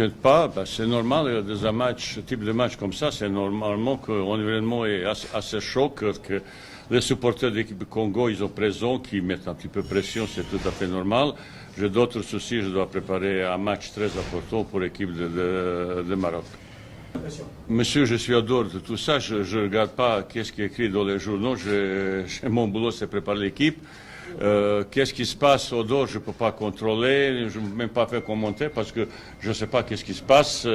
m'inquiète pas. Ben, c'est normal, dans un match, type de match comme ça, c'est normalement que l'environnement est assez chaud, que les supporters de l'équipe du Congo, ils ont présent, qui mettent un petit peu de pression, c'est tout à fait normal. J'ai d'autres soucis, je dois préparer un match très important pour l'équipe de Maroc. Monsieur, je suis en dehors de tout ça, je ne regarde pas qu'est-ce qui est écrit dans les journaux, mon boulot c'est préparer l'équipe. Qu'est-ce qui se passe au dehors, je ne peux pas contrôler, je ne peux même pas faire commenter parce que je ne sais pas qu'est-ce qui se passe.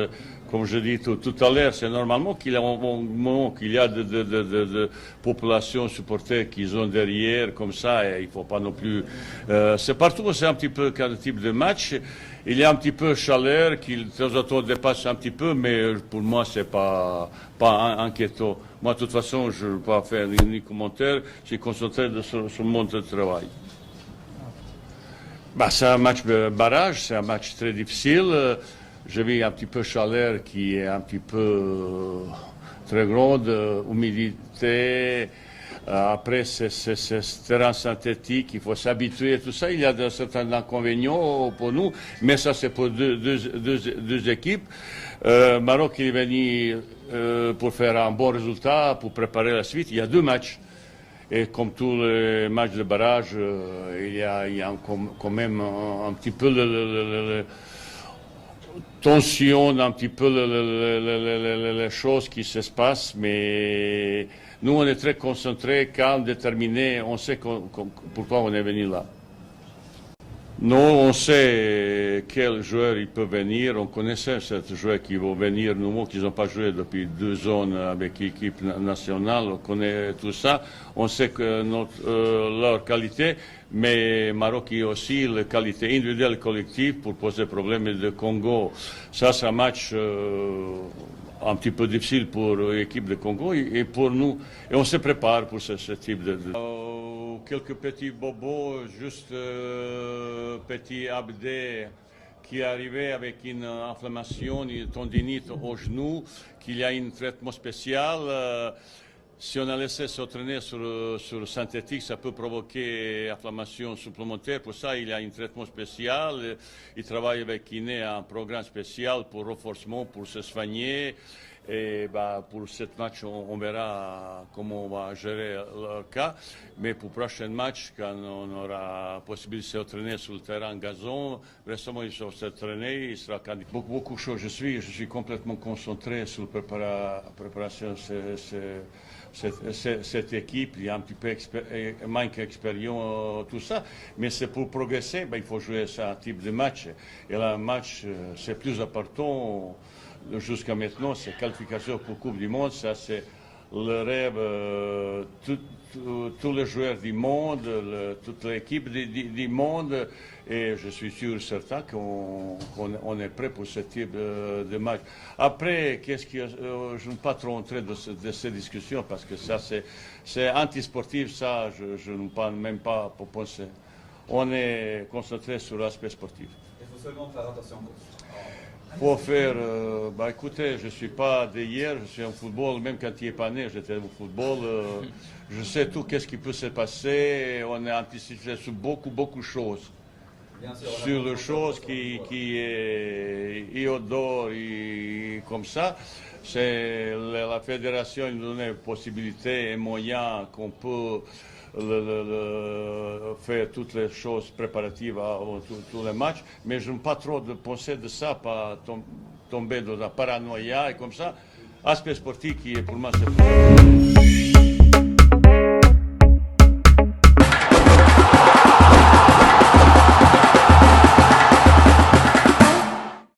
Comme je dis tout à l'heure, c'est normalement qu'il y a de populations supporters qui sont derrière comme ça et il ne faut pas non plus... c'est partout, c'est un petit peu quel type de match. Il y a un petit peu de chaleur qui de temps en temps dépasse un petit peu, mais pour moi, ce n'est pas inquiétant. Moi, de toute façon, je ne vais pas faire ni commentaire, je suis concentré sur mon travail. Bah, c'est un match de barrage, c'est un match très difficile. J'ai vu un petit peu de chaleur qui est un petit peu très grande, humidité. Après, c'est terrain synthétique, il faut s'habituer à tout ça. Il y a certains inconvénients pour nous, mais ça, c'est pour deux équipes. Maroc, il est venu pour faire un bon résultat, pour préparer la suite. Il y a 2 matchs. Et comme tous les matchs de barrage, il y a quand même un petit peu tension, un petit peu les choses qui se passent, mais nous, on est très concentrés, calmes, déterminés, on sait pourquoi on est venu là. Non, on sait quel joueur il peut venir, on connaissait ces joueurs qui vont venir, nous, qui n'ont pas joué depuis 2 ans avec l'équipe nationale, on connaît tout ça, on sait que leur qualité, mais Maroc a aussi la qualité individuelle et collective pour poser problème de Congo. Ça, c'est un match un petit peu difficile pour l'équipe de Congo et pour nous, et on se prépare pour ce type de... quelques petits bobos, juste petit Abdé qui est arrivé avec une inflammation, une tendinite au genou, qu'il y a un traitement spécial. Si on a laissé s'entraîner sur synthétique, ça peut provoquer inflammation supplémentaire. Pour ça, il y a un traitement spécial. Il travaille avec kiné un programme spécial pour renforcement, pour se soigner. Et pour ce match, on verra comment on va gérer le cas. Mais pour le prochain match, quand on aura la possibilité de s'entraîner sur le terrain gazon, récemment il sera s'entraîner, il sera candidat. Beaucoup de choses. Je suis complètement concentré sur la préparation de cette équipe. Il y a un petit peu manque d'expérience, tout ça. Mais c'est pour progresser, il faut jouer ce type de match. Et là, un match, c'est plus important. Jusqu'à maintenant, c'est qualification pour Coupe du Monde, ça c'est le rêve, tous les joueurs du monde, toute l'équipe du monde, et je suis sûr certain qu'on est prêt pour ce type de match. Après, je ne vais pas trop entrer de ces discussions parce que ça c'est anti-sportif, ça je ne peux même pas penser. On est concentré sur l'aspect sportif. Il faut seulement faire attention. Pour faire, écoutez, je ne suis pas d'hier, je suis en football, même quand il n'est pas né, j'étais au football. Je sais tout, qu'est-ce qui peut se passer, on est anticipé sur beaucoup de choses. Sur les choses qui est Iodore et comme ça, c'est la fédération nous donne possibilité et moyens qu'on peut faire toutes les choses préparatives avant tous les matchs, mais je n'ai pas trop de penser de ça, pas tomber dans la paranoïa et comme ça. Aspect sportif qui est pour moi c'est